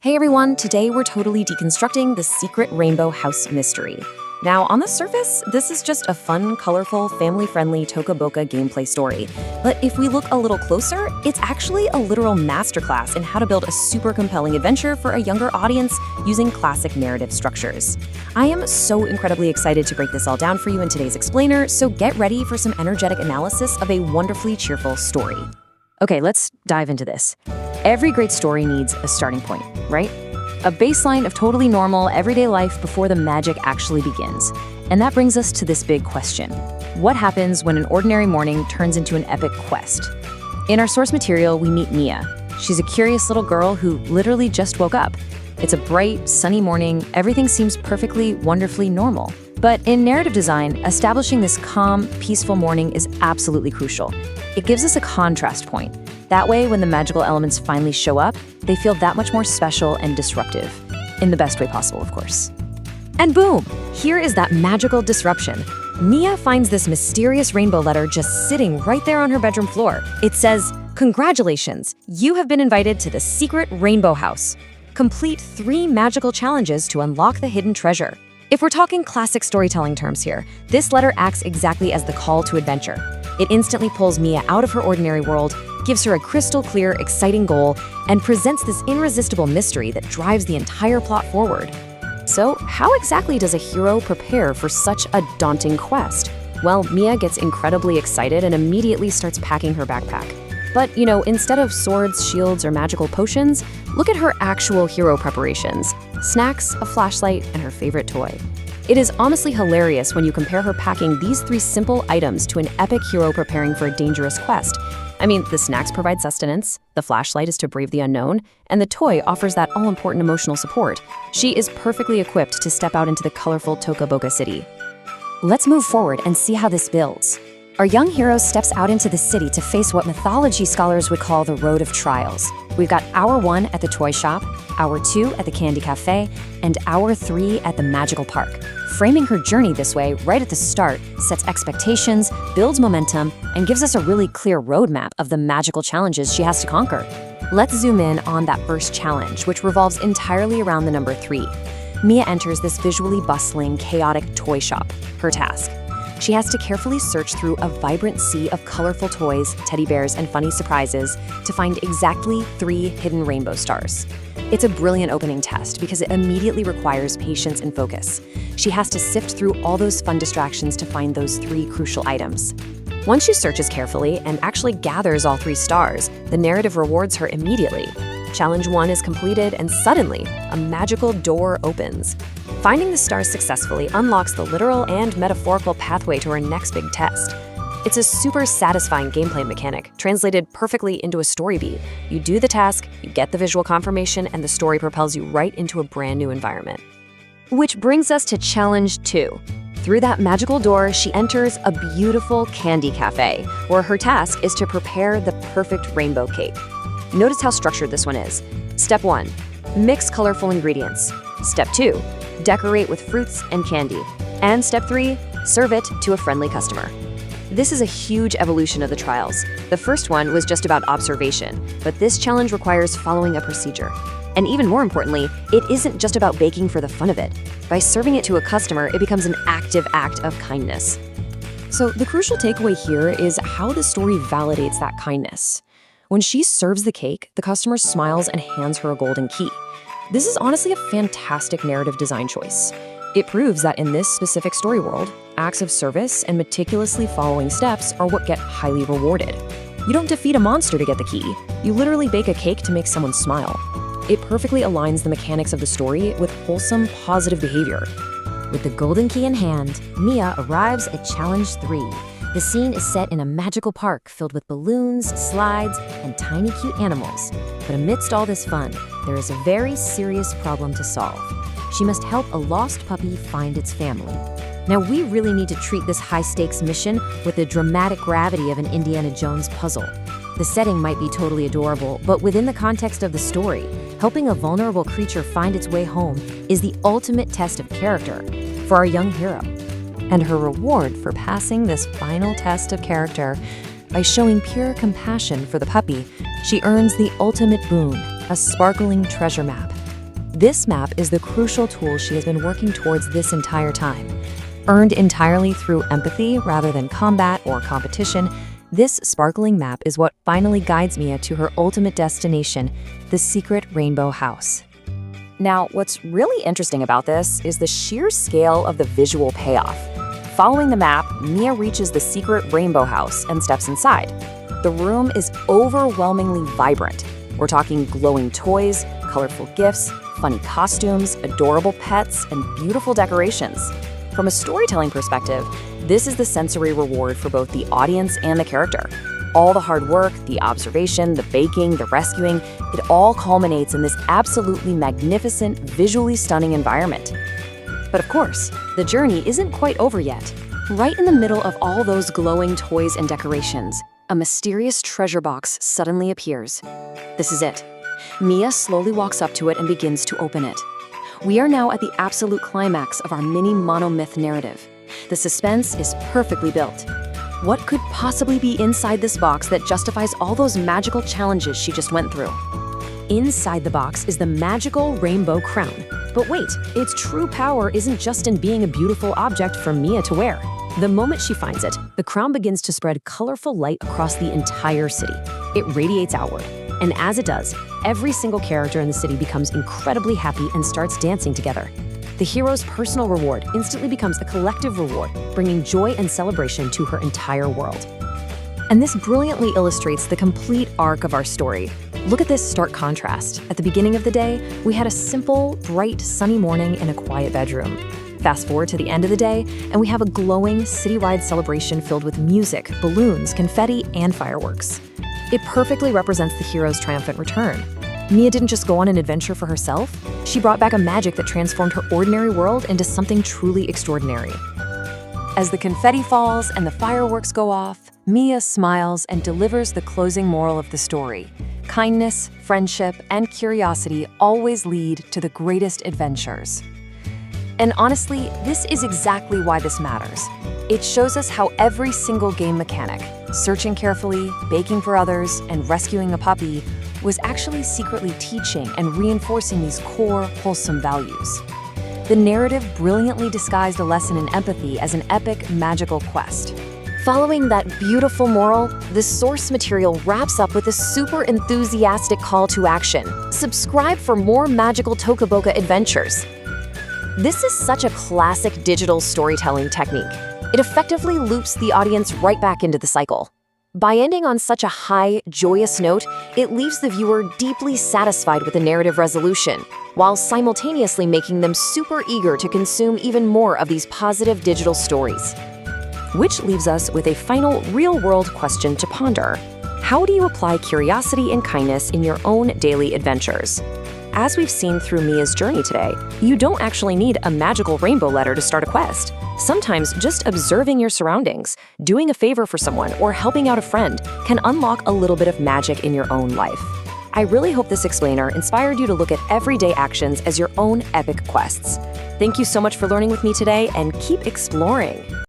Hey everyone, today we're totally deconstructing the secret rainbow house mystery. Now, on the surface, this is just a fun, colorful, family-friendly Toca Boca gameplay story. But if we look a little closer, it's actually a literal masterclass in how to build a super compelling adventure for a younger audience using classic narrative structures. I am so incredibly excited to break this all down for you in today's explainer, so get ready for some energetic analysis of a wonderfully cheerful story. Okay, let's dive into this. Every great story needs a starting point, right? A baseline of totally normal, everyday life before the magic actually begins. And that brings us to this big question. What happens when an ordinary morning turns into an epic quest? In our source material, we meet Mia. She's a curious little girl who literally just woke up. It's a bright, sunny morning. Everything seems perfectly, wonderfully normal. But in narrative design, establishing this calm, peaceful morning is absolutely crucial. It gives us a contrast point. That way, when the magical elements finally show up, they feel that much more special and disruptive. In the best way possible, of course. And boom! Here is that magical disruption. Mia finds this mysterious rainbow letter just sitting right there on her bedroom floor. It says, "Congratulations! You have been invited to the secret rainbow house. Complete 3 magical challenges to unlock the hidden treasure." If we're talking classic storytelling terms here, this letter acts exactly as the call to adventure. It instantly pulls Mia out of her ordinary world, gives her a crystal clear, exciting goal, and presents this irresistible mystery that drives the entire plot forward. So, how exactly does a hero prepare for such a daunting quest? Well, Mia gets incredibly excited and immediately starts packing her backpack. But, instead of swords, shields, or magical potions, look at her actual hero preparations: snacks, a flashlight, and her favorite toy. It is honestly hilarious when you compare her packing these 3 simple items to an epic hero preparing for a dangerous quest. I mean, the snacks provide sustenance, the flashlight is to brave the unknown, and the toy offers that all-important emotional support. She is perfectly equipped to step out into the colorful Toca Boca city. Let's move forward and see how this builds. Our young hero steps out into the city to face what mythology scholars would call the road of trials. We've got hour 1 at the toy shop, hour 2 at the candy cafe, and hour 3 at the magical park. Framing her journey this way right at the start sets expectations, builds momentum, and gives us a really clear roadmap of the magical challenges she has to conquer. Let's zoom in on that first challenge, which revolves entirely around the number 3. Mia enters this visually bustling, chaotic toy shop. Her task: she has to carefully search through a vibrant sea of colorful toys, teddy bears, and funny surprises to find exactly 3 hidden rainbow stars. It's a brilliant opening test because it immediately requires patience and focus. She has to sift through all those fun distractions to find those 3 crucial items. Once she searches carefully and actually gathers all 3 stars, the narrative rewards her immediately. Challenge 1 is completed, and suddenly, a magical door opens. Finding the stars successfully unlocks the literal and metaphorical pathway to her next big test. It's a super satisfying gameplay mechanic, translated perfectly into a story beat. You do the task, you get the visual confirmation, and the story propels you right into a brand new environment. Which brings us to challenge 2. Through that magical door, she enters a beautiful candy cafe, where her task is to prepare the perfect rainbow cake. Notice how structured this one is. Step 1, mix colorful ingredients. Step 2, decorate with fruits and candy. And step 3, serve it to a friendly customer. This is a huge evolution of the trials. The first one was just about observation, but this challenge requires following a procedure. And even more importantly, it isn't just about baking for the fun of it. By serving it to a customer, it becomes an active act of kindness. So the crucial takeaway here is how the story validates that kindness. When she serves the cake, the customer smiles and hands her a golden key. This is honestly a fantastic narrative design choice. It proves that in this specific story world, acts of service and meticulously following steps are what get highly rewarded. You don't defeat a monster to get the key. You literally bake a cake to make someone smile. It perfectly aligns the mechanics of the story with wholesome, positive behavior. With the golden key in hand, Mia arrives at challenge 3. The scene is set in a magical park filled with balloons, slides, and tiny cute animals. But amidst all this fun, there is a very serious problem to solve. She must help a lost puppy find its family. Now, we really need to treat this high-stakes mission with the dramatic gravity of an Indiana Jones puzzle. The setting might be totally adorable, but within the context of the story, helping a vulnerable creature find its way home is the ultimate test of character for our young hero. And her reward for passing this final test of character, by showing pure compassion for the puppy, she earns the ultimate boon, a sparkling treasure map. This map is the crucial tool she has been working towards this entire time. Earned entirely through empathy rather than combat or competition, this sparkling map is what finally guides Mia to her ultimate destination, the secret rainbow house. Now, what's really interesting about this is the sheer scale of the visual payoff. Following the map, Mia reaches the secret rainbow house and steps inside. The room is overwhelmingly vibrant. We're talking glowing toys, colorful gifts, funny costumes, adorable pets, and beautiful decorations. From a storytelling perspective, this is the sensory reward for both the audience and the character. All the hard work, the observation, the baking, the rescuing, it all culminates in this absolutely magnificent, visually stunning environment. But of course, the journey isn't quite over yet. Right in the middle of all those glowing toys and decorations, a mysterious treasure box suddenly appears. This is it. Mia slowly walks up to it and begins to open it. We are now at the absolute climax of our mini monomyth narrative. The suspense is perfectly built. What could possibly be inside this box that justifies all those magical challenges she just went through? Inside the box is the magical rainbow crown. But wait, its true power isn't just in being a beautiful object for Mia to wear. The moment she finds it, the crown begins to spread colorful light across the entire city. It radiates outward. And as it does, every single character in the city becomes incredibly happy and starts dancing together. The hero's personal reward instantly becomes a collective reward, bringing joy and celebration to her entire world. And this brilliantly illustrates the complete arc of our story. Look at this stark contrast. At the beginning of the day, we had a simple, bright, sunny morning in a quiet bedroom. Fast forward to the end of the day, and we have a glowing, citywide celebration filled with music, balloons, confetti, and fireworks. It perfectly represents the hero's triumphant return. Mia didn't just go on an adventure for herself, she brought back a magic that transformed her ordinary world into something truly extraordinary. As the confetti falls and the fireworks go off, Mia smiles and delivers the closing moral of the story. Kindness, friendship, and curiosity always lead to the greatest adventures. And honestly, this is exactly why this matters. It shows us how every single game mechanic, searching carefully, baking for others, and rescuing a puppy, was actually secretly teaching and reinforcing these core, wholesome values. The narrative brilliantly disguised a lesson in empathy as an epic, magical quest. Following that beautiful moral, the source material wraps up with a super enthusiastic call to action. Subscribe for more magical Toca Boca adventures. This is such a classic digital storytelling technique. It effectively loops the audience right back into the cycle. By ending on such a high, joyous note, it leaves the viewer deeply satisfied with the narrative resolution, while simultaneously making them super eager to consume even more of these positive digital stories. Which leaves us with a final real-world question to ponder. How do you apply curiosity and kindness in your own daily adventures? As we've seen through Mia's journey today, you don't actually need a magical rainbow letter to start a quest. Sometimes just observing your surroundings, doing a favor for someone, or helping out a friend can unlock a little bit of magic in your own life. I really hope this explainer inspired you to look at everyday actions as your own epic quests. Thank you so much for learning with me today, and keep exploring.